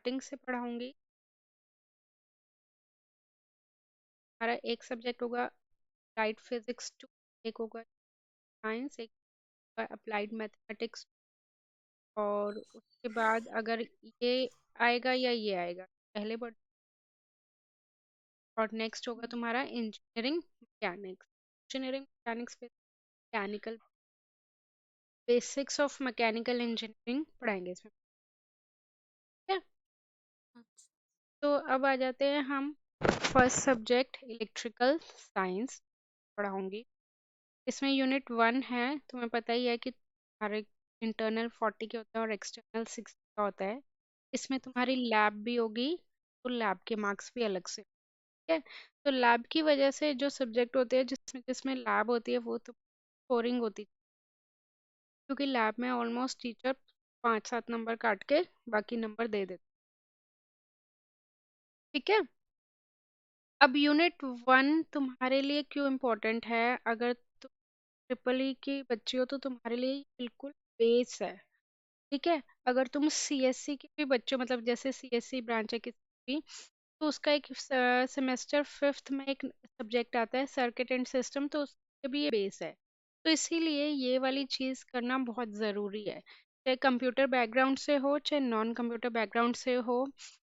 Starting से पढ़ाऊंगी। हमारा एक सब्जेक्ट होगा अप्लाइड फिजिक्स 2, एक होगा साइंस, एक होगा अप्लाइड मैथमेटिक्स, और उसके बाद अगर ये आएगा या ये आएगा पहले बढ़। और नेक्स्ट होगा तुम्हारा इंजीनियरिंग मैकेनिक्स। इंजीनियरिंग मैकेनिक्स पे mechanical basics of mechanical engineering पढ़ाएंगे इसमें, ठीक है। अच्छा। तो अब आ जाते हैं हम फर्स्ट सब्जेक्ट इलेक्ट्रिकल साइंस पढ़ाऊंगी। इसमें यूनिट 1 है, तुम्हें पता ही है कि हमारे इंटरनल 40 के होता है और एक्सटर्नल 60 का होता है। इसमें तुम्हारी लैब भी होगी, तो लैब के मार्क्स भी अलग से, ठीक है। तो लैब की वजह से जो सब्जेक्ट होते हैं जिसमें जिसमें लैब होती है वो तो स्कोरिंग होती है, क्योंकि लैब में ऑलमोस्ट टीचर 5-7 नंबर काट के बाकी नंबर दे देते, ठीक है। अब यूनिट 1 तुम्हारे लिए क्यों इम्पोर्टेंट है? अगर तुम ट्रिपल ई की बच्ची हो तो तुम्हारे लिए बिल्कुल बेस है, ठीक है। अगर तुम सीएससी के भी बच्चे, मतलब जैसे सीएससी ब्रांच है किसी भी, तो उसका एक सेमेस्टर 5th में एक सब्जेक्ट आता है सर्किट एंड सिस्टम, तो उसके भी ये बेस है। तो इसीलिए ये वाली चीज़ करना बहुत ज़रूरी है, चाहे कंप्यूटर बैकग्राउंड से हो चाहे नॉन कंप्यूटर बैकग्राउंड से हो,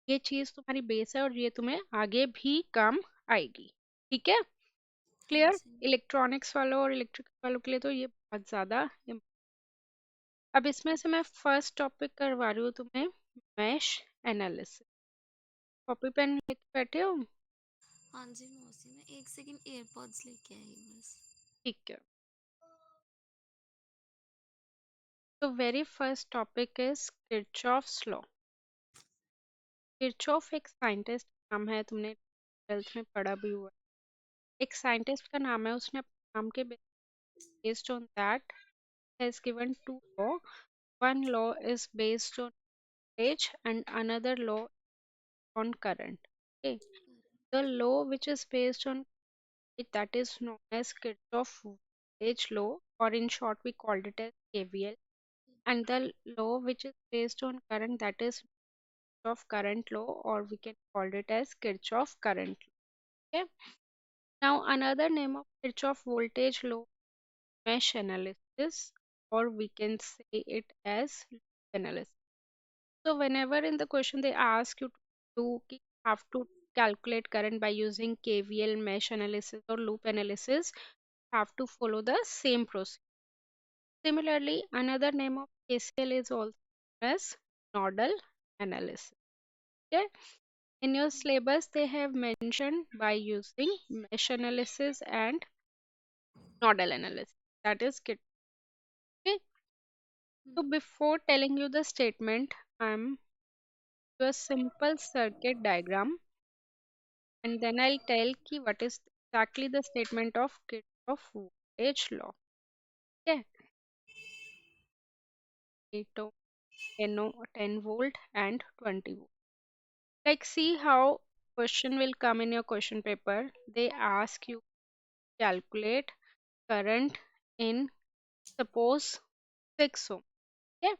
ये चीज़ तुम्हारी बेस है और ये तुम्हें आगे भी काम आएगी, ठीक है। हाँ क्लियर? जी। इलेक्ट्रॉनिक्स वालों और इलेक्ट्रिकल वालों के लिए तो ये बहुत ज़्यादा अब इसमें से मैं फर्स्ट टॉपिक करवा रही हूँ तुम्हें, मैश एनालिसिस। कॉपी पेन लेके बैठे हो? हाँ जी मौसी, मैं एक सेकंड एयरपॉड्स लेके आई बस। ठीक है। तो very first topic is Kirchhoff's law. Kirchhoff एक साइंटिस्ट नाम है, तुमने 12th में पढ़ा भी हुआ है। एक साइंटिस्ट का नाम है, उसने अपने नाम के based on that has given to law. One law is based on voltage and another law on current. Okay. The law which is based on it, that is known as Kirchhoff voltage law, or in short we called it as KVL. And the law which is based on current, that is Kirchhoff current law, or we can call it as Kirchhoff current law. Okay. Now another name of Kirchhoff voltage law, mesh analysis, or we can say it as loop analysis. So whenever in the question they ask you to do, you have to calculate current by using KVL, mesh analysis or loop analysis, you have to follow the same process. Similarly, another name of KCL is also known as nodal analysis. Okay. In your syllabus, they have mentioned by using mesh analysis and nodal analysis. That is good. Okay. So before telling you the statement, I'm to a simple circuit diagram, and then I'll tell ki what is exactly the statement of Kirchhoff voltage law. Okay, 8 ohm, 10 volt and 20 volt. Like see how question will come in your question paper. They ask you calculate current in suppose 6 ohm. Okay,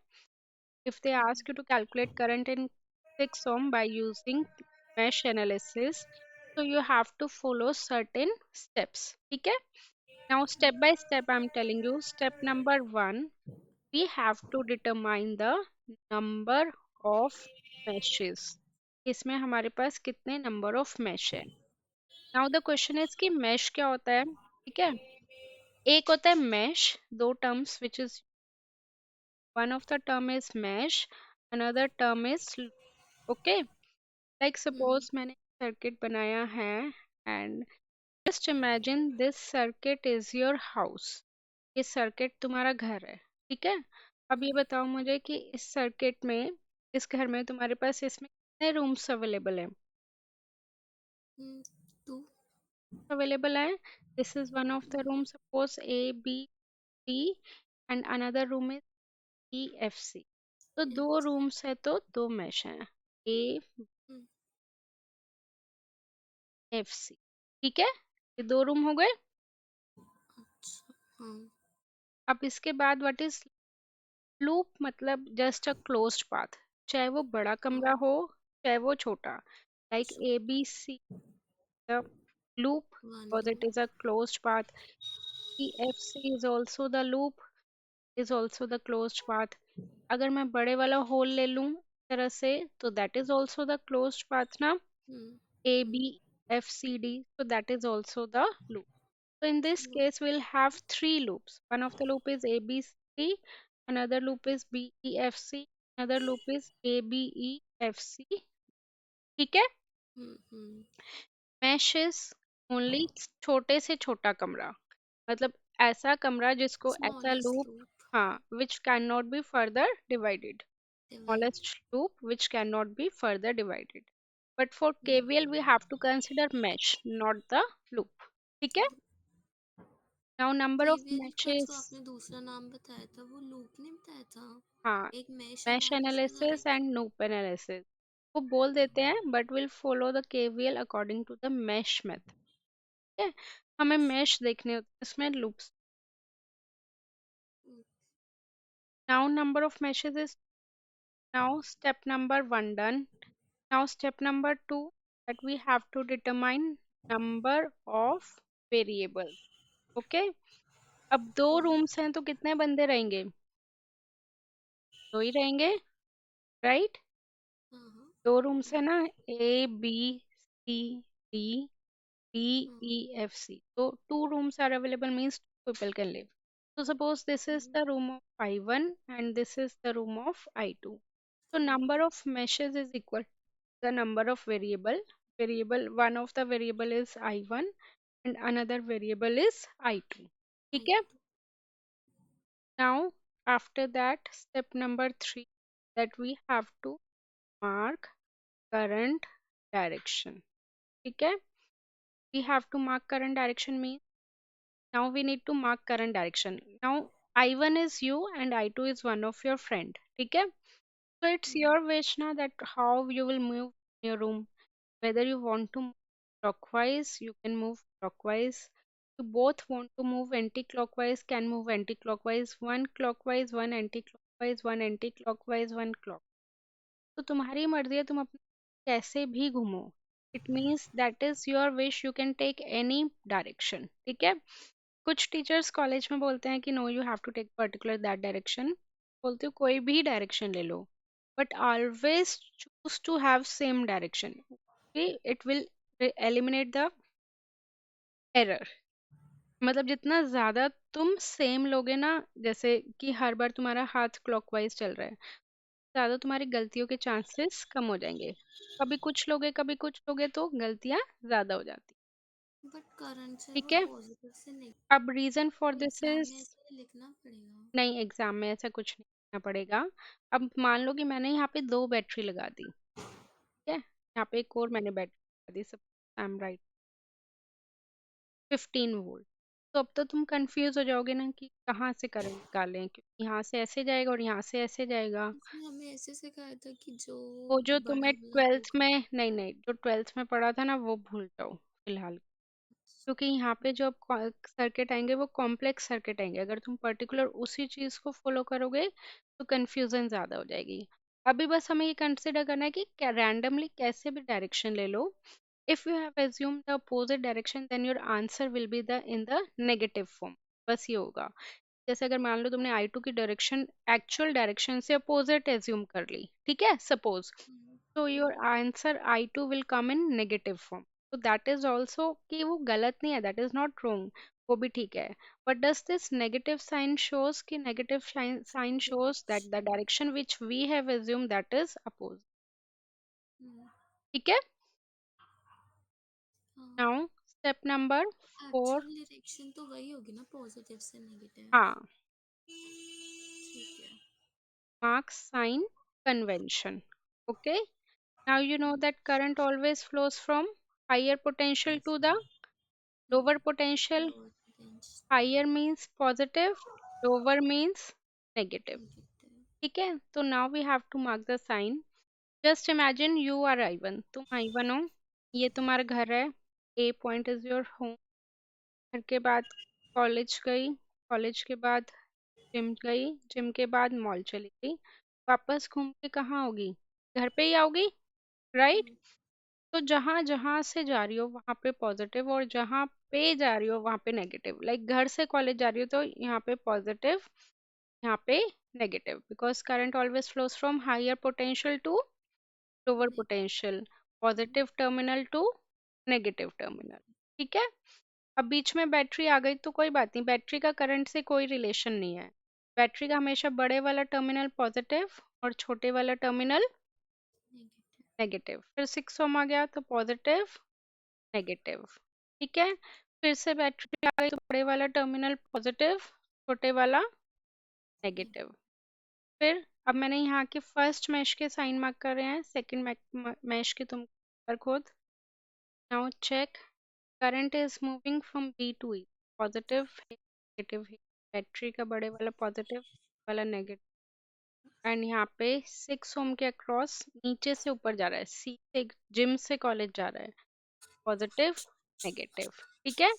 if they ask you to calculate current in 6 ohm by using mesh analysis, so you have to follow certain steps. Okay. Now, step by step, I'm telling you. Step number 1, we have to determine the number of meshes. इसमें हमारे पास कितने number of mash है? Now the question is कि mash क्या होता है, ठीक है। एक होता है मैश, दो terms which is one of the term is mesh, another term is okay. Like suppose मैंने सर्किट बनाया है, and just imagine this circuit is your house. ये सर्किट तुम्हारा घर है, ठीक है। अब ये बताओ मुझे कि इस सर्किट में, इस घर में तुम्हारे पास इसमें कितने रूम्स अवेलेबल हैं? टू। अवेलेबल है। This is one of the room, suppose A B C, and another room is E F C. तो दो रूम्स है तो दो मैश हैं, ए एफ सी, ठीक है। ये दो रूम हो गए। अच्छा। हाँ। अब इसके बाद व्हाट इज लूप? मतलब जस्ट अ क्लोज्ड पाथ, चाहे वो बड़ा हाँ। कमरा हो है वो छोटा, like So, ABC the loop one because it loop. is a closed path. EFC is also the loop, is also the closed path. अगर मैं बड़े वाला होल ले लूं इस तरह से तो that is also the closed path ना, Hmm. ABFCD, so that is also the loop. So in this So, case we'll have three loops. One of the loop is ABC, another loop is BEFC, another loop is ABEFC. ठीक है? hmm. Mesh is only छोटे से छोटा कमरा, मतलब ऐसा कमरा जिसको ऐसा Smallest लूप, loop. हाँ, which cannot be further divided. Divide. Smallest loop which cannot be further divided. But for Hmm. KVL we have to consider mesh, not the loop. ठीक है? Now number of केवीएल का जो meshes, आपने दूसरा नाम बताया था वो लूप नहीं बताया था। हाँ, एक मैश mesh एनालिसिस और analysis एक and loop analysis वो बोल देते हैं, but will follow the KVL according to the mesh method. ठीक है? हमें mesh देखने होते हैं, इसमें loops. Now number of meshes is, now step number 1 done. Now step number 2, that we have to determine number of variables. Okay? अब दो rooms हैं तो कितने बंदे रहेंगे? दो ही रहेंगे, राइट? हाँ हाँ दो रूम्स है ना, A B C D D हाँ ई एफ सी, तो two rooms are available means two people can live. So suppose this is hmm, the room of I1 and this is the room of I2. So हाँ number of meshes is equal to the number of variable, one of the variable is I1 and another variable is I2. ठीक आई है? Now after that step number 3, that we have to mark current direction. ठीक है? We have to mark current direction means now we need to mark current direction. Now I1 is you and I2 is one of your friend. ठीक है? So it's your wish now that how you will move your room. Whether you want to move clockwise, you can move clockwise. You both want to move anti-clockwise, can move anti-clockwise, one clockwise, one anti-clockwise, one anti-clockwise, one clock. तो तुम्हारी मर्जी है, तुम अपने कैसे भी घूमो. It means that is your wish, you can take any direction. ठीक है? कुछ टीचर्स कॉलेज में बोलते हैं कि no you have to take particular that direction, बोलते हो कोई भी डायरेक्शन ले लो, but always choose to have same direction. It will eliminate the error. मतलब जितना ज्यादा तुम सेम लोगे ना, जैसे कि हर बार तुम्हारा हाथ क्लॉकवाइज चल रहा है, ज्यादा तुम्हारी गलतियों के चांसेस कम हो जाएंगे. कभी कुछ लोगे कभी कुछ लोगे तो गलतियां ज्यादा हो जाती. बट करंट से ठीक वो है? पॉजिटिव से नहीं। अब reason for this exam is, में ऐसे लिखना पड़ेगा। नहीं एग्जाम में ऐसा कुछ नहीं करना पड़ेगा. अब मान लो कि मैंने यहाँ पे दो बैटरी लगा दी, ठीक है, यहाँ पे एक और मैंने बैटरी लगा दी, सब आई एम राइट, 15 वोल्ट. तो अब तो तुम कंफ्यूज हो जाओगे ना कि कहाँ से करंट निकालें, क्योंकि यहाँ से ऐसे जाएगा और यहाँ से ऐसे जाएगा. उसने हमें ऐसे सिखाया था कि जो वो जो बड़ा तुम्हें वाला ट्वेल्थ होगा। में, नहीं नहीं, जो ट्वेल्थ में पढ़ा था ना वो भूल जाओ फिलहाल. क्योंकि यहाँ पे जो अब सर्किट आएंगे वो कॉम्प्लेक्स सर्किट आएंगे, अगर तुम पर्टिकुलर उसी चीज को फॉलो करोगे तो कंफ्यूजन ज्यादा हो जाएगी. अभी बस हमें ये कंसिडर करना है कि क्या रैंडमली कैसे भी डायरेक्शन ले लो. If you have assumed the opposite direction then your answer will be the in the negative form. बस ये होगा. जैसे अगर मान लो तुमने I2 की डायरेक्शन एक्चुअल डायरेक्शन से अपोजिट एज्यूम कर ली, ठीक है, suppose, hmm, so your answer I2 will come in negative form. So that is also कि वो गलत नहीं है, that is not wrong, वो भी ठीक है. But does this negative sign shows कि negative sign shows that the direction which we have assumed that is opposite. हम्म, ठीक है? हाँ। Now step number 4. Actual direction तो वही होगी ना, पॉजिटिव से नेगेटिव। हाँ, ठीक है। mark sign convention. Okay. Now you know that current always flows from higher potential to the lower potential. Lower range. Higher means positive, lower means negative. Negative. ठीक है? तो now we have to mark the sign. Just imagine you are I1, तुम I1 हो, ये तुम्हारा घर है, A point is your home. घर के बाद कॉलेज गई, कॉलेज के बाद जिम गई, जिम के बाद मॉल चली गई, वापस घूम के कहाँ होगी? घर पे ही आओगी. राइट। तो जहां जहां से जा रही हो वहां पे पॉजिटिव, और जहां पे जा रही हो वहां पे नेगेटिव। लाइक घर से कॉलेज जा रही हो तो यहाँ पे पॉजिटिव, यहाँ पे negative, because current always flows from higher potential to lower potential, positive terminal to negative terminal. ठीक है। अब बीच में बैटरी आ गई तो कोई बात नहीं, बैटरी का करंट से कोई रिलेशन नहीं है। बैटरी का हमेशा बड़े वाला टर्मिनल पॉजिटिव और छोटे वाला टर्मिनल नेगेटिव। नेगेटिव। फिर 6 ओम आ गया तो पॉजिटिव नेगेटिव। ठीक है। फिर से बैटरी आ गई तो बड़े वाला टर्मिनल पॉजिटिव, छोटे वाला नेगेटिव। फिर अब मैंने यहाँ के फर्स्ट मैश के साइन मार्क कर रहे हैं, सेकंड मैश के तुम कर खुद। Now check, current is moving from B to E, positive negative है, बैटरी का बड़े वाला पॉजिटिव वाला नेगेटिव। एंड यहाँ पे 6 ओम के अक्रॉस नीचे से ऊपर जा रहा है, सी से जिम से कॉलेज जा रहा है, पॉजिटिव नेगेटिव। ठीक है।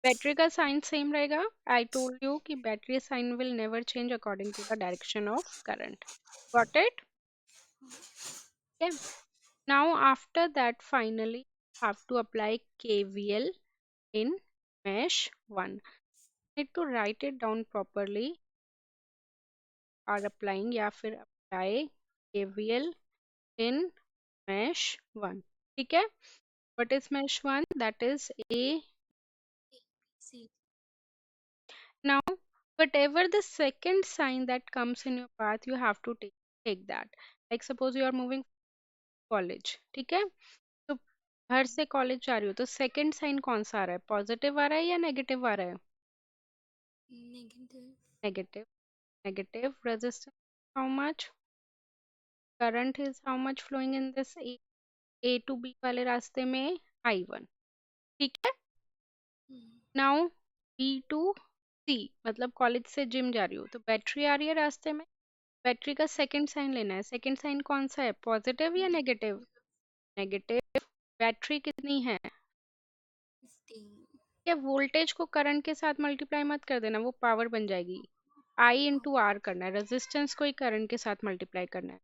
बैटरी का साइन सेम रहेगा। आई टोल्ड यू कि battery sign will never change according to the direction of current. Got it? Okay. Now after that finally have to apply KVL in mesh 1. Need to write it down properly. Are applying या फिर apply KVL in mesh 1. ठीक है. What is mesh 1? That is A. C. Now whatever the second sign that comes in your path, you have to take that. Like suppose you are moving college. ठीक है. तो घर से college जा रही हो तो सेकंड साइन कौन सा आ रहा है, पॉजिटिव आ रहा है या नेगेटिव आ रहा है? Negative. Negative. Negative resistance how much, current is how much flowing in this A to B वाले रास्ते में, I1। ठीक है। नाउ बी टू सी मतलब कॉलेज से जिम जा रही हो तो बैटरी आ रही है रास्ते में, बैटरी का सेकंड साइन लेना है। सेकंड साइन कौन सा है, पॉजिटिव या नेगेटिव? नेगेटिव। नेगेटिव। बैटरी कितनी है? 15। या वोल्टेज को करंट के साथ मल्टीप्लाई मत कर देना, वो पावर बन जाएगी। आई इंटू आर करना है, रेजिस्टेंस को ही करंट के साथ मल्टीप्लाई करना है।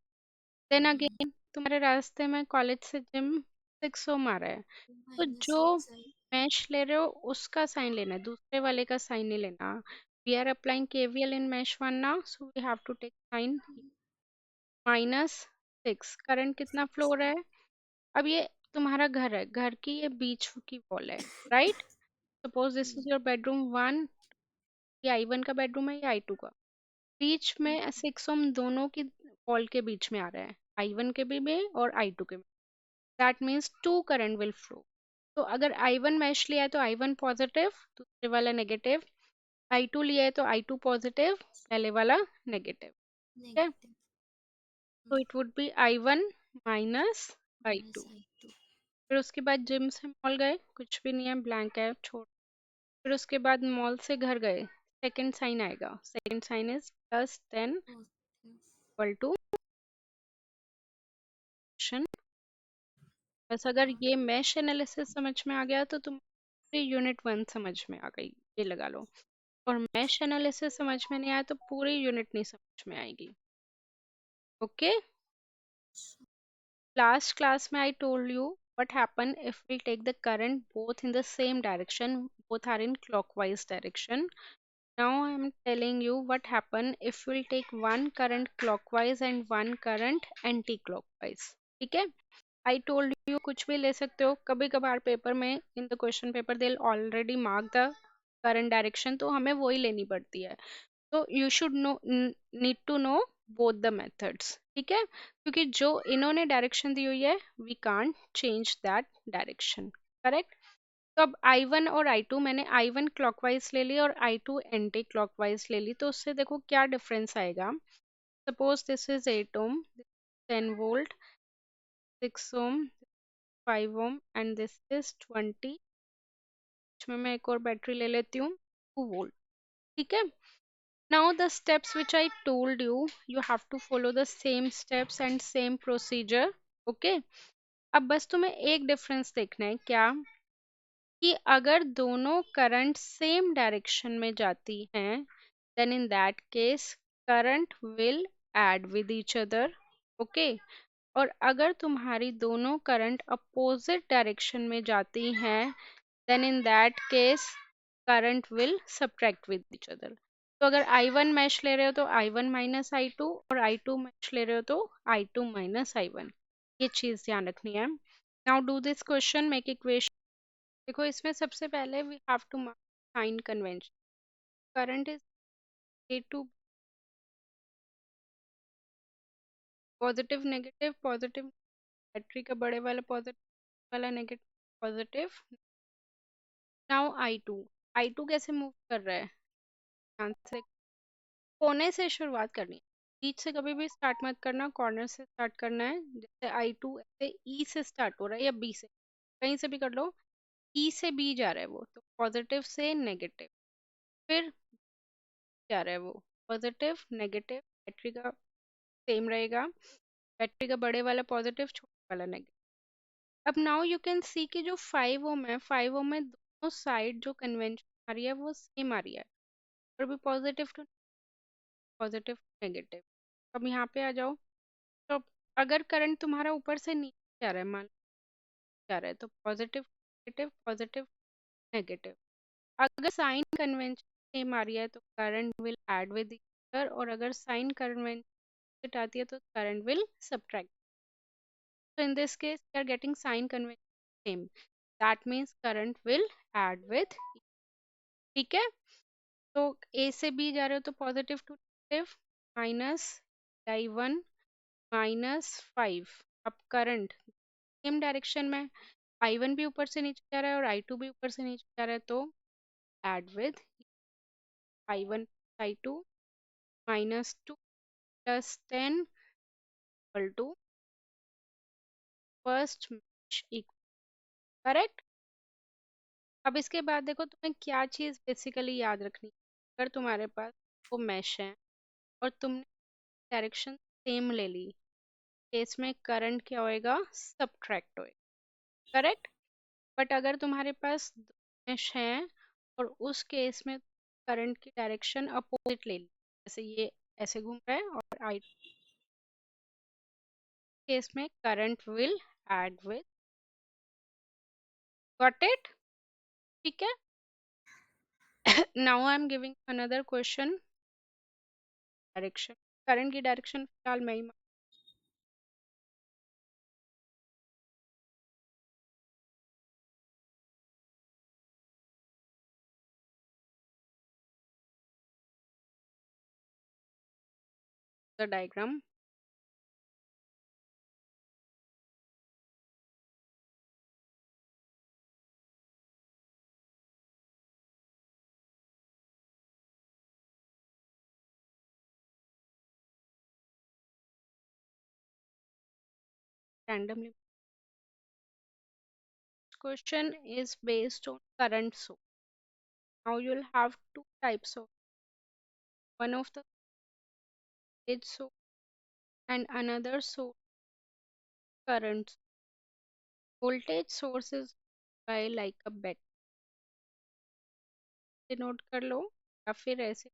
देन अगेन तुम्हारे रास्ते में कॉलेज से जिम 6 ओम आ रहा है, तो माइनस जो सिक्स आई। मैश ले रहे हो उसका साइन लेना है, दूसरे वाले का साइन नहीं लेना। We are applying KVL in mesh 1 ना, so we have to take sign -6। Current कितना फ्लो हो रहा है? अब ये तुम्हारा घर है, घर की ये बीच की वॉल है, right. Suppose this is your bedroom 1, ये I1 का बेडरूम है, ये I2 का। बीच में 6 ओम दोनों की वॉल के बीच में आ रहा है, I1 के भी में और I2 के में। That means two current will flow. तो अगर I1 मैश लिया है तो I1 पॉजिटिव, दूसरे वाला नेगेटिव। I2 लिया है तो I2 पॉजिटिव, पहले वाला नेगेटिव। ठीक है। नेगेटिव। तो it would be I1 minus minus I2। I two. फिर उसके बाद जिम से मॉल गए, कुछ भी नहीं है, ब्लैंक है, छोड़। फिर उसके बाद मॉल से घर गए, सेकंड साइन आएगा, second sign is +10 positive. Equal to question. बस अगर ये मैश एनालिसिस समझ में आ गया तो तुम पूरी यूनिट 1 समझ में आ गई, ये लगा लो। और मैश एनालिसिस समझ में नहीं आया तो पूरी यूनिट नहीं समझ में आएगी। ओके। लास्ट क्लास में I told you what happen if we take the current both in the same direction, both are in clockwise direction. Now I am telling you what happen if we'll take one current clockwise and one current anti-clockwise. ठीक है। I told you कुछ भी ले सकते हो, कभी कभार paper में in the question paper they already mark the current direction, तो हमें वही लेनी पड़ती है। तो you should know, need to know both the methods. ठीक है। क्योंकि जो इन्होंने डायरेक्शन दी हुई है we can't change that direction. Correct. तो अब I1 और I2, मैंने I1 क्लॉकवाइज ले ली और I2 एंटी क्लॉकवाइज ले ली, तो उससे देखो क्या डिफरेंस आएगा। Suppose this is 8 ohm, 10 volt, 6 ohm, 5 ohm and this is 20। इसमें मैं एक और बैटरी ले लेती हूँ, 2 वोल्ट। ठीक है। Now the steps which I told you, you have to follow the same steps and same procedure. Okay. अब बस तुम्हें एक डिफरेंस देखना है, क्या कि अगर दोनों करंट सेम डायरेक्शन में जाती हैं then in that case current will add with each other. Okay. और अगर तुम्हारी दोनों करंट अपोजिट डायरेक्शन में जाती हैं, then in that case current will subtract with each other. तो अगर I1 मैश ले रहे हो तो I1 माइनस I2, और I2 मैश ले रहे हो तो I2 माइनस I1, ये चीज ध्यान रखनी है. Now do this question, make equation. देखो इसमें सबसे पहले we have to mark sign convention. Current is A to positive negative positive, battery का बड़े वाला पॉजिटिव वाला negative positive. Now I two कैसे मूव कर रहा है, ध्यान से. कोने से शुरुआत करनी है, बीच से कभी भी स्टार्ट मत करना, कॉर्नर से स्टार्ट करना है. जैसे आई टू ऐसे ई से स्टार्ट हो रहा है या बी से, कहीं से भी कर लो. ई से बी जा रहा है वो, तो पॉजिटिव से नेगेटिव, फिर जा रहा है वो पॉजिटिव नेगेटिव, बैटरी का सेम रहेगा, बैटरी का बड़े वाला पॉजिटिव छोटे वाला नेगेटिव. अब नाउ यू कैन सी कि जो 5 ओम है, 5 ओम में दोनों साइड जो कन्वेंशन आ रही है वो सेम आ रही है, और भी पॉजिटिव टू पॉजिटिव नेगेटिव. अब यहाँ पे आ जाओ. तो अगर करंट तुम्हारा ऊपर से नीचे जा रहा है, मान लो जा रहा है, तो पॉजिटिव नेगेटिव पॉजिटिव नेगेटिव. अगर साइन कन्वेंशन सेम आ रही है तो current will add with each, और अगर साइन कन्वेंशन आती है तो current will subtract. So in this case we are getting sign convention same, that means current will add with. ठीक है. तो ए से बी जा रहे हो तो positive to negative, minus I1 minus 5. अब करंट सेम डायरेक्शन में, I1 भी ऊपर से नीचे जा रहा है और I2 भी ऊपर से नीचे जा रहा है, तो add with I1 I2 minus 2 plus 10 equal to first mesh equal. Correct. अब इसके बाद देखो तुम्हें क्या चीज़ बेसिकली याद रखनी है. अगर तुम्हारे पास वो मैश है और तुमने डायरेक्शन सेम ले ली, केस में करंट क्या होएगा, सब्ट्रैक्ट होएगा. करेक्ट. बट अगर तुम्हारे पास दो मैश हैं और उस केस में करंट की डायरेक्शन अपोजिट ले ली, जैसे ये ऐसे घूम रहा है, और आई केस में current will add with. Got it. ठीक है. Now I am giving another question. Direction, current की डायरेक्शन फिलहाल मैं ही the diagram. Randomly. Question is based on current source. Now you'll have two types of, one of the voltage source and another source current. Voltage source is by like a bet. Note कर लो या फिर ऐसे.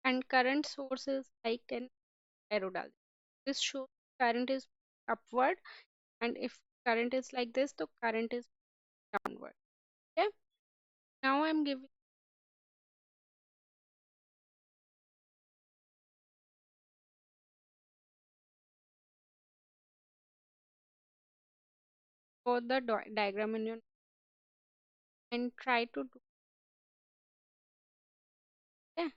And current source is like an arrow डाल. This shows current is upward, and if current is like this, तो current is downward. Okay. Now I'm giving both the diagram in your, and try to do. Okay.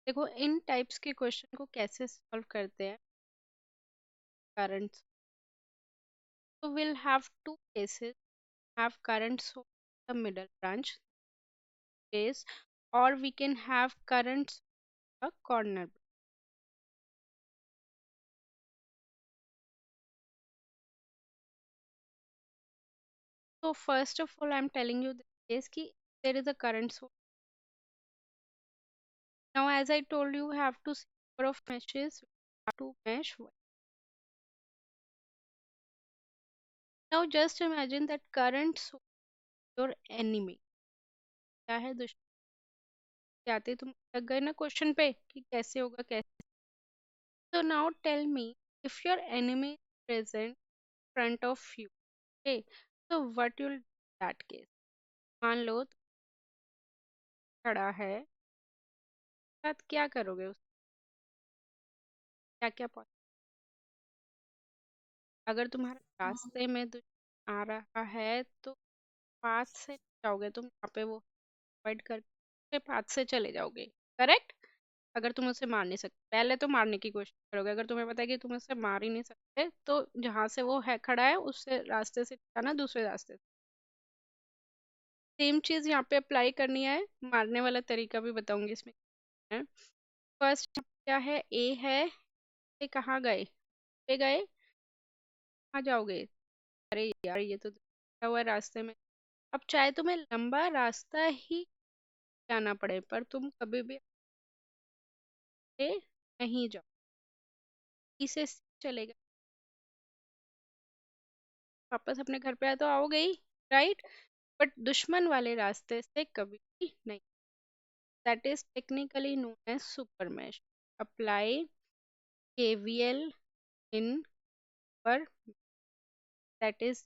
देखो इन types के question को कैसे solve करते हैं. Current, so we'll have two cases. Have current source in the middle branch case, or we can have current source in the corner. So first of all I'm telling you this case ki there is a current source. Now as I told you, have to see number of meshes, have to mesh one. Now just imagine that current source your enemy. क्या है दुश्मन. आते तुम लग गए ना question पे कि कैसे होगा कैसे। So now tell me, if your enemy is present in front of you, okay, so what you'll do in that case? मान लो तू खड़ा है, साथ क्या करोगे उस क्या क्या अगर तुम्हारे हाँ। रास्ते में दुश्मन आ रहा है तो पाथ से जाओगे तुम, यहाँ पे वो अवॉइड करके पाथ से चले जाओगे, करेक्ट। अगर तुम उसे मार नहीं सकते पहले तो मारने की कोशिश करोगे, अगर तुम्हें पता है कि तुम उसे मार ही नहीं सकते तो जहां से वो है खड़ा है उससे रास्ते से जाना, दूसरे रास्ते से। सेम चीज यहाँ पे अप्लाई करनी है, मारने वाला तरीका भी बताऊंगी इसमें है। फर्स्ट क्या है, ए है, ये कहाँ गए, पे गए, कहाँ जाओगे, अरे यार ये तो दिया हुआ है रास्ते में। अब चाहे तुम्हें लंबा रास्ता ही जाना पड़े पर तुम कभी भी आगे नहीं जाओ, इसे चलेगा, वापस अपने घर पे तो आओगे ही, राइट। बट दुश्मन वाले रास्ते से कभी भी नहीं। That is technically known as super mesh. Apply KVL in पर, that is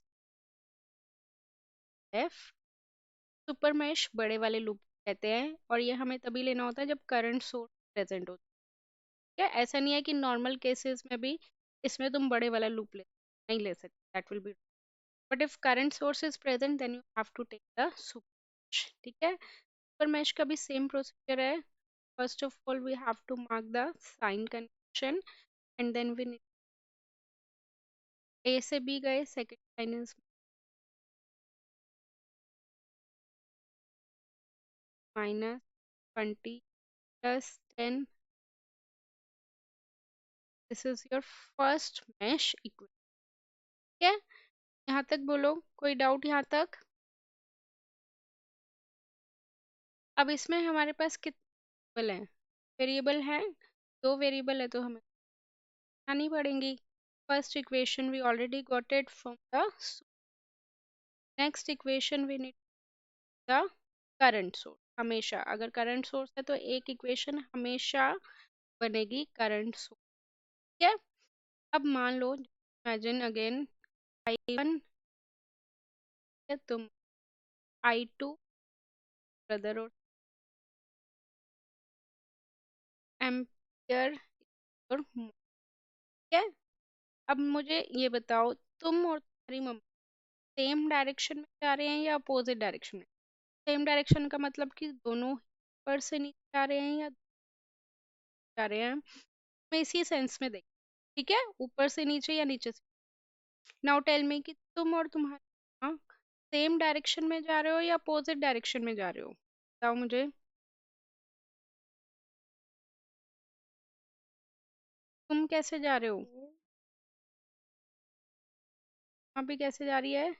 f. Super mesh बड़े वाले लूप कहते हैं और ये हमें तभी लेना होता है जब करंट सोर्स प्रेजेंट होता है। क्या ऐसा नहीं है कि नॉर्मल केसेस में भी इसमें तुम बड़े वाला लूप ले नहीं ले सकते, that will be, but if current source is present then you have to take the super mesh, ठीक है। सुपर मैश का भी सेम प्रोसीजर है। First of all we have to mark the sign convention and then we A से B गए, second sign is -20 +10, this is your first mesh equation, ठीक है। यहाँ तक बोलो, कोई डाउट यहाँ तक। अब इसमें हमारे पास कितने वेरिएबल हैं, वेरिएबल हैं, दो वेरिएबल है तो हमें नहीं पड़ेंगी। First equation we already got it from the next equation we need the current source. हमेशा अगर करंट सोर्स है तो एक इक्वेशन हमेशा बनेगी करंट सोर्स, ठीक है। अब मान लो, इमेजिन अगेन, I1 है, तुम I2 ब्रदर और एम्पियर और मोल, ठीक है। अब मुझे ये बताओ, तुम और तुम्हारी मम्मा सेम डायरेक्शन में जा रहे हैं या अपोजिट डायरेक्शन में। सेम डायरेक्शन का मतलब कि दोनों ऊपर से नीचे जा रहे हैं या जा रहे हैं, मैं इसी सेंस में देख, ठीक है, ऊपर से नीचे या नीचे से। नाउ टेल मी कि तुम और तुम्हारे हाँ सेम डायरेक्शन में जा रहे हो या अपोजिट डायरेक्शन में जा रहे हो, बताओ मुझे। तुम कैसे जा रहे हो, वहाँ भी कैसे जा रही है।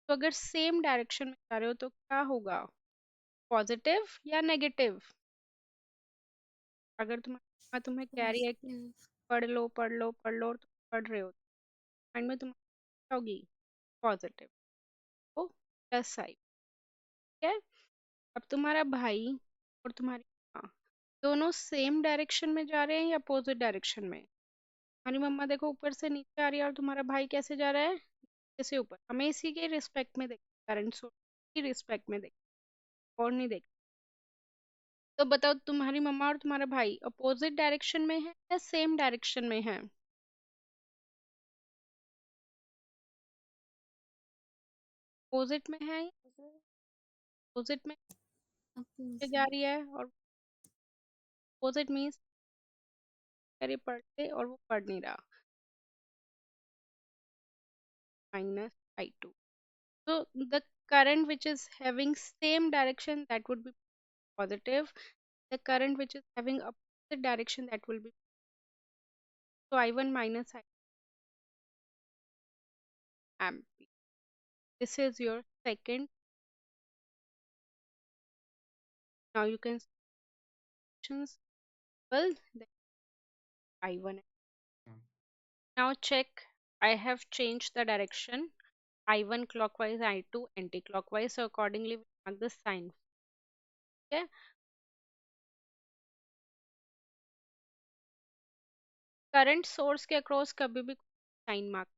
तो अगर सेम डायरेक्शन में जा रहे हो तो क्या होगा, पॉजिटिव या नेगेटिव। अगर तुम्हें कह रही है कि पॉजिटिव। पढ़ लो पढ़ लो पढ़ लो और तुम पढ़ रहे हो, माइंड में तुम्हारी क्या होगी, पॉजिटिव, तो प्लस आई, ठीक है। अब तुम्हारा भाई और तुम्हारी माँ दोनों सेम डायरेक्शन में जा रहे हैं या अपोजिट डायरेक्शन में। हमारी मम्मा देखो ऊपर से नीचे आ रही है और तुम्हारा भाई कैसे जा रहा है, नीचे से ऊपर। हमें इसी के रिस्पेक्ट में देख, करंट सोर्स की रिस्पेक्ट में देख, और नहीं देख। तो बताओ, तुम्हारी मम्मा और तुम्हारा भाई अपोजिट डायरेक्शन में है या सेम डायरेक्शन में है। अपोजिट में है, अपोजिट में से जा अपोजिट। रही है, और अपोजिट मीन्स अरे पढ़ते और वो पढ़ नहीं रहा, -I2। So the current which is having same direction that would be positive. The current which is having opposite direction that will be, so I1 minus I ampere. This is your second. Now you can sections, well then I1. Now check. I have changed the direction. I1 clockwise, I2 anti-clockwise. So accordingly, we mark the sign. है। Current source के across कभी भी sign mark,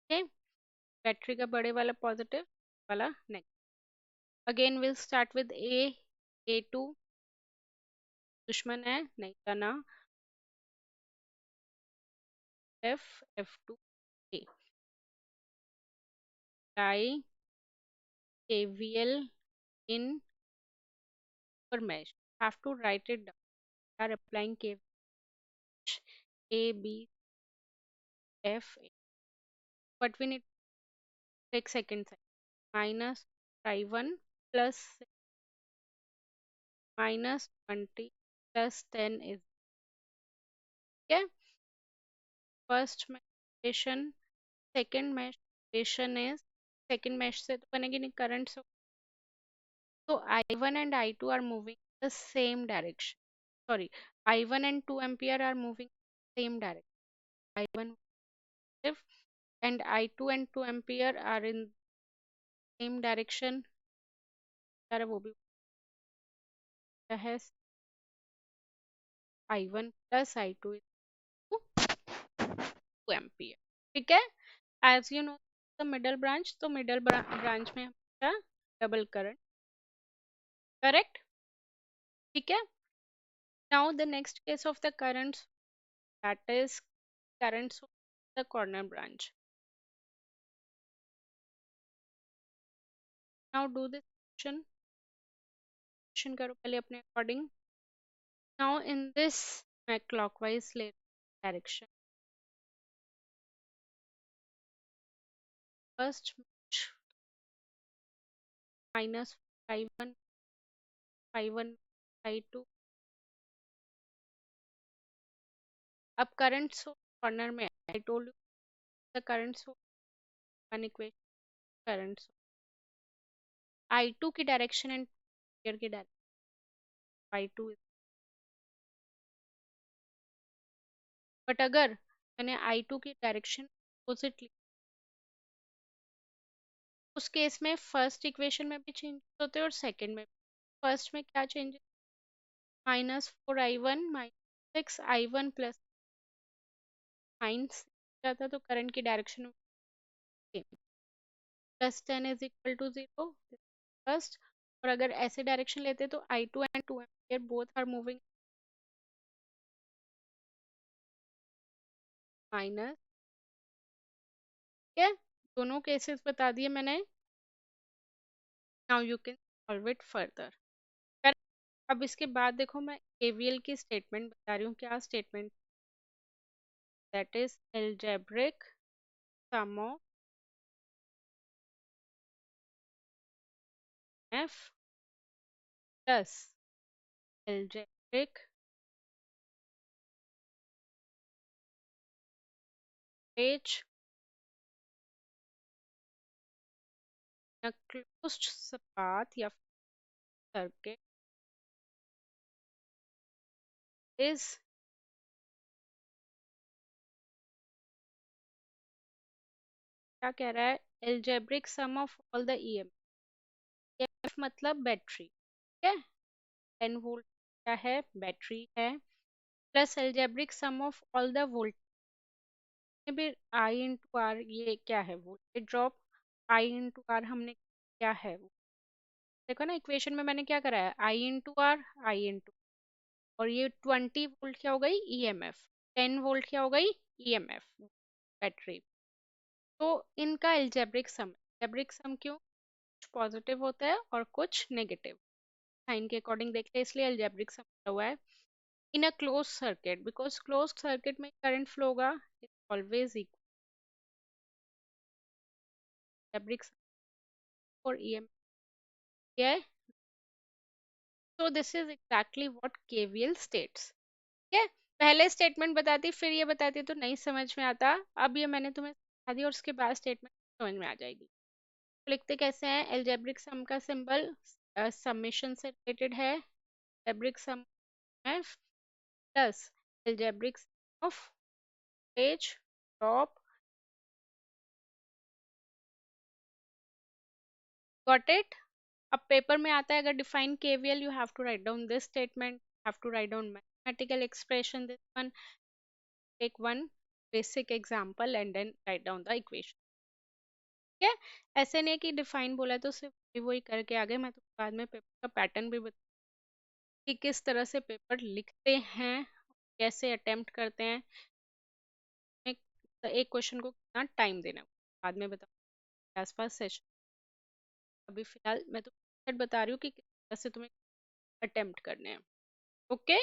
ठीक है। Battery का बड़े वाला positive, वाला negative. Again will start with A2 दुश्मन है नहीं का ना, F2 A, apply KVL in per mesh, have to write it down. We are applying KVL A B F A, but we need to take second side, minus I1 plus minus 20 plus 10 is, okay. First mesh equation, second mesh equation is, second mesh से तो बनेगी नहीं current से, तो I1 and I2 are moving the same direction, sorry, I1 and 2 ampere are moving same direction, I1 positive and I2 and 2 ampere are in same direction, यार वो भी होता है I1 plus I2 is 2 ampere, ठीक है। As you know the middle branch, तो middle branch में हमेशा डबल करंट, करेक्ट, ठीक है। Now the next case of the current, that is current the corner branch. Now do this question करो पहले अपने अकॉर्डिंग। नाउ इन दिस मैं clockwise ले direction, first minus I1 I1 I2, अब current source corner में, I told you the current source, one equation, current source I2 की direction and की direction I2, but अगर मैंने I2 की direction opposite ली, उस केस में फर्स्ट इक्वेशन में भी चेंज होते हैं और सेकंड में। फर्स्ट में क्या changes, -4I1 -6I1 plus minus जाता तो करंट की direction plus 10 is equal to 0 first, और अगर ऐसे डायरेक्शन लेते तो I2 and 2 ampere both are moving minus, ठीक है। दोनों केसेस बता दिए मैंने। Now you can solve it further. अब इसके बाद देखो मैं केवीएल की स्टेटमेंट बता रही हूँ, क्या statement, that is algebraic sum of F plus algebraic H closed path या सर्किट इज, क्या कह रहा है, algebraic sum of all the EMF मतलब बैटरी, ठीक है, 10 वोल्ट क्या है, बैटरी है, plus algebraic sum of all the volt में भी आई इंटू आर, ये क्या है voltage drop, I into R हमने क्या है वो, देखो ना इक्वेशन में मैंने क्या करा है, आई इंटू आर आई इंटू, और ये 20 वोल्ट क्या हो गई ईएमएफ, 10 वोल्ट क्या हो गई ईएमएफ बैटरी। तो इनका एल्जेब्रिक सम क्यों, कुछ पॉजिटिव होता है और कुछ नेगेटिव, साइन के अकॉर्डिंग देखते हैं, इसलिए एल्जेब्रिक सम हुआ है। In a close circuit, because close circuit में करंट फ्लो होगा, ऑलवेज एल्जेब्रिक सम और ईएमएफ है। So this is exactly what KVL states, ठीक है। पहले स्टेटमेंट बताती फिर ये बताती तो नहीं समझ में आता, अब ये मैंने तुम्हें सिखा दी और उसके बाद स्टेटमेंट समझ में आ जाएगी। तो लिखते कैसे हैं, एल्जेब्रिक सम का सिंबल समेशन से रिलेटेड है, algebraic sum F plus algebraic sum of as drop, got it. अब पेपर में आता है अगर define KVL, you have to write down this statement, have to write down mathematical expression, this one, take one basic example and then write down the equation. ठीक है, ऐसे नहीं है कि डिफाइन बोला है तो सिर्फ वही करके आगे। मैं तो बाद में पेपर का पैटर्न भी बता कि किस तरह से पेपर लिखते हैं, कैसे अटेम्प्ट करते हैं, एक एक क्वेश्चन को कितना टाइम देना है, बाद में बताऊँ आसपास सेशन। अभी फिलहाल मैं तो बता रही हूँ कि किस तरह से तुम्हें अटेम्प्ट करने हैं। ओके।